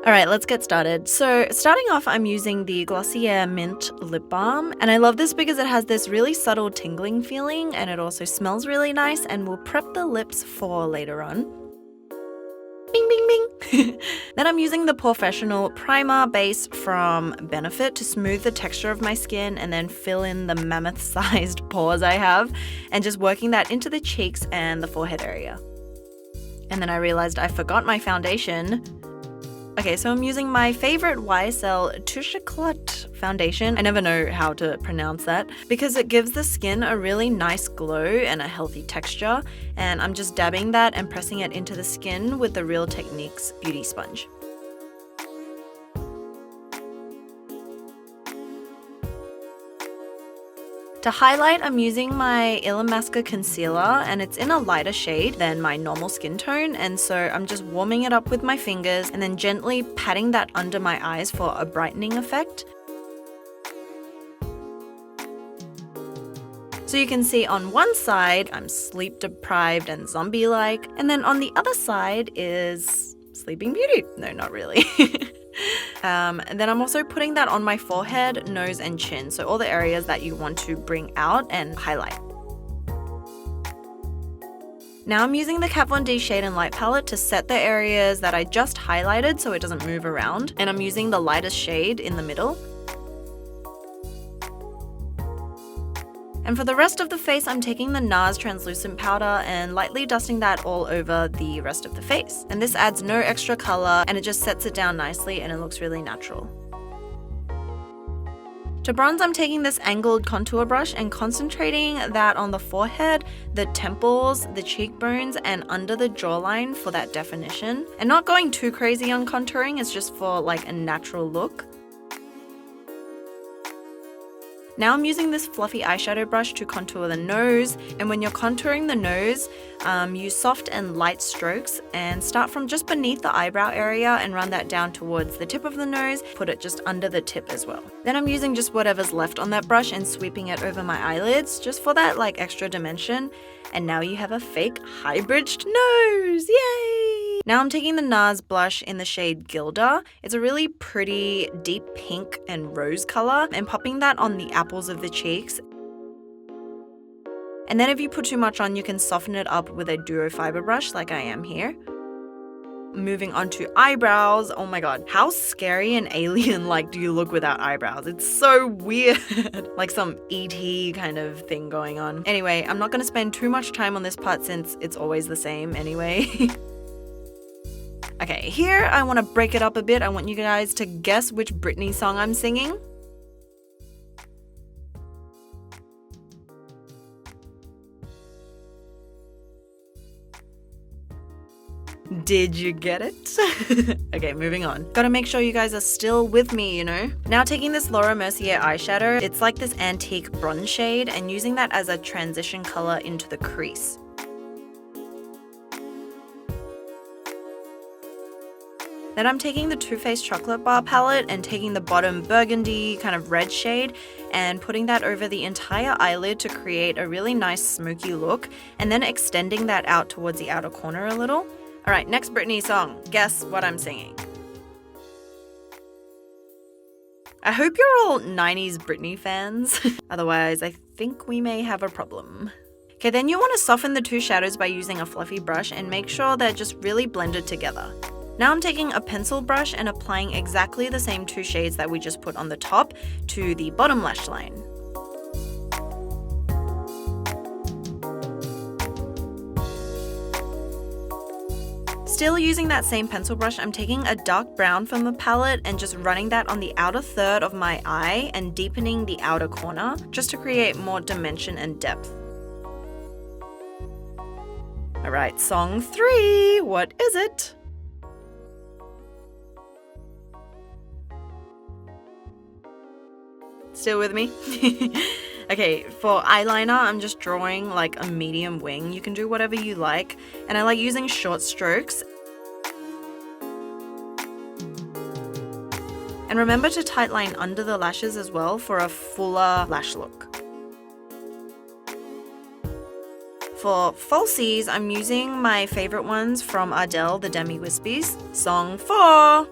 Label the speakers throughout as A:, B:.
A: Alright, let's get started. So starting off, I'm using the Glossier Mint Lip Balm, and I love this because it has this really subtle tingling feeling, and it also smells really nice and will prep the lips for later on. Bing, bing, bing. Then I'm using the Porefessional Primer Base from Benefit to smooth the texture of my skin and then fill in the mammoth-sized pores I have, and just working that into the cheeks and the forehead area. And then I realized I forgot my foundation. Okay, so I'm using my favorite YSL Touche Eclat foundation. I never know how to pronounce that because it gives the skin a really nice glow and a healthy texture. And I'm just dabbing that and pressing it into the skin with the Real Techniques Beauty Sponge. To highlight, I'm using my Illamasqua Concealer, and it's in a lighter shade than my normal skin tone, and so I'm just warming it up with my fingers and then gently patting that under my eyes for a brightening effect. So you can see on one side, I'm sleep deprived and zombie-like, and then on the other side is Sleeping Beauty. No, not really. And then I'm also putting that on my forehead, nose, and chin, so all the areas that you want to bring out and highlight. Now I'm using the Kat Von D Shade and Light palette to set the areas that I just highlighted so it doesn't move around, and I'm using the lightest shade in the middle. And for the rest of the face, I'm taking the NARS Translucent powder and lightly dusting that all over the rest of the face. And this adds no extra color and it just sets it down nicely and it looks really natural. To bronze, I'm taking this angled contour brush and concentrating that on the forehead, the temples, the cheekbones, and under the jawline for that definition. And not going too crazy on contouring, it's just for like a natural look. Now I'm using this fluffy eyeshadow brush to contour the nose, and when you're contouring the nose, use soft and light strokes and start from just beneath the eyebrow area and run that down towards the tip of the nose, put it just under the tip as well. Then I'm using just whatever's left on that brush and sweeping it over my eyelids just for that like extra dimension, and now you have a fake high-bridged nose, yay! Now I'm taking the NARS Blush in the shade Gilda. It's a really pretty deep pink and rose color, and popping that on the apples of the cheeks. And then if you put too much on, you can soften it up with a duo fiber brush like I am here. Moving on to eyebrows. Oh my god, how scary and alien-like do you look without eyebrows? It's so weird. Like some E.T. kind of thing going on. Anyway, I'm not going to spend too much time on this part since it's always the same anyway. Okay, here I want to break it up a bit. I want you guys to guess which Britney song I'm singing. Did you get it? Okay, moving on. Gotta make sure you guys are still with me, you know? Now taking this Laura Mercier eyeshadow, it's like this antique bronze shade, and using that as a transition color into the crease. Then I'm taking the Too Faced Chocolate Bar palette and taking the bottom burgundy kind of red shade and putting that over the entire eyelid to create a really nice smoky look, and then extending that out towards the outer corner a little. Alright, next Britney song. Guess what I'm singing. I hope you're all 90s Britney fans. Otherwise, I think we may have a problem. Okay, then you want to soften the two shadows by using a fluffy brush and make sure they're just really blended together. Now I'm taking a pencil brush and applying exactly the same two shades that we just put on the top to the bottom lash line. Still using that same pencil brush, I'm taking a dark brown from the palette and just running that on the outer third of my eye and deepening the outer corner just to create more dimension and depth. Alright, song 3, what is it? Still with me? Okay, for eyeliner, I'm just drawing like a medium wing. You can do whatever you like, and I like using short strokes. And remember to tightline under the lashes as well for a fuller lash look. For falsies, I'm using my favorite ones from Ardell, the Demi Wispies. Song 4!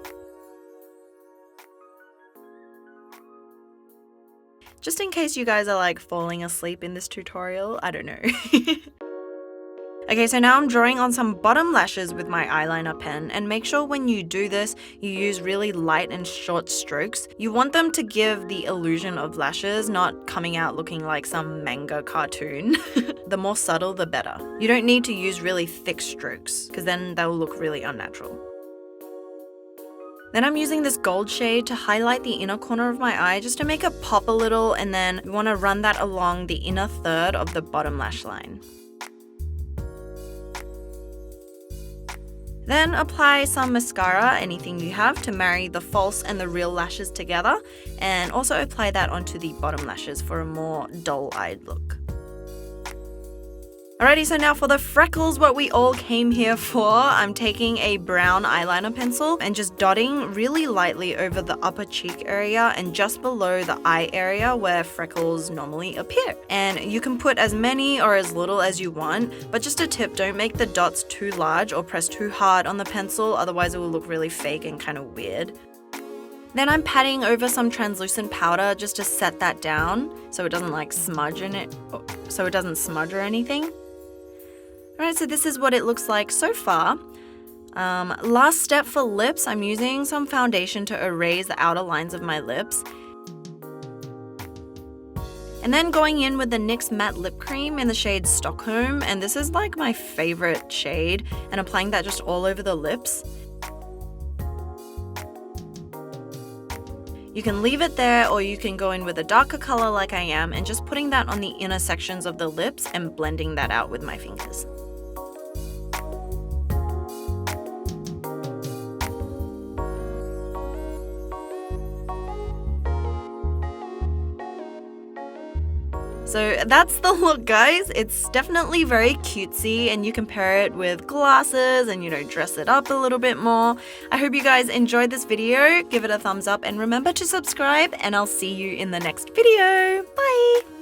A: Just in case you guys are like falling asleep in this tutorial, I don't know. Okay, so now I'm drawing on some bottom lashes with my eyeliner pen, and make sure when you do this, you use really light and short strokes. You want them to give the illusion of lashes, not coming out looking like some manga cartoon. The more subtle, the better. You don't need to use really thick strokes, because then they'll look really unnatural. Then I'm using this gold shade to highlight the inner corner of my eye just to make it pop a little, and then we want to run that along the inner third of the bottom lash line. Then apply some mascara, anything you have, to marry the false and the real lashes together, and also apply that onto the bottom lashes for a more dull-eyed look. Alrighty, so now for the freckles, what we all came here for, I'm taking a brown eyeliner pencil and just dotting really lightly over the upper cheek area and just below the eye area where freckles normally appear. And you can put as many or as little as you want, but just a tip, don't make the dots too large or press too hard on the pencil, otherwise it will look really fake and kind of weird. Then I'm patting over some translucent powder just to set that down so it doesn't like smudge in it, so it doesn't smudge or anything. Alright, so this is what it looks like so far. Last step for lips, I'm using some foundation to erase the outer lines of my lips. And then going in with the NYX Matte Lip Cream in the shade Stockholm, and this is like my favorite shade, and applying that just all over the lips. You can leave it there, or you can go in with a darker color like I am and just putting that on the inner sections of the lips and blending that out with my fingers. So that's the look, guys. It's definitely very cutesy, and you can pair it with glasses and, you know, dress it up a little bit more. I hope you guys enjoyed this video. Give it a thumbs up and remember to subscribe, and I'll see you in the next video. Bye!